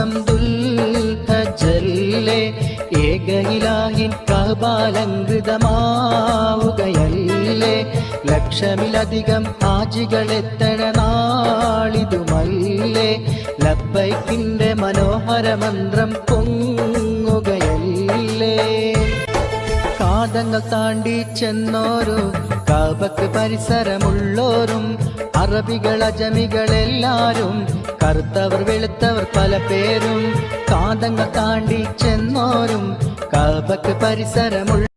മാസം ദുൽഹജ്ജല്ലേ ഏകയിലാഹിൻ കഅബാലങ്കൃതമാവുകയല്ലേ ലക്ഷമിലധികം ഹാജികളെത്തണ നാളിതുമല്ലേ ലബ്ബൈക്കിന്റെ മനോഹര മന്ത്രം പൊങ്ങുകയല്ലേ കാതങ്ങൾ താണ്ടി ചെന്നോരും കഅബക്ക് പരിസരമുള്ളോരും അറബികൾ അജമികളെല്ലാരും കറുത്തവർ വെളുത്തവർ പല പേരും കാതങ്ങൾ താണ്ടി ചെന്നോരും കഅബക്ക് പരിസരമുള്ള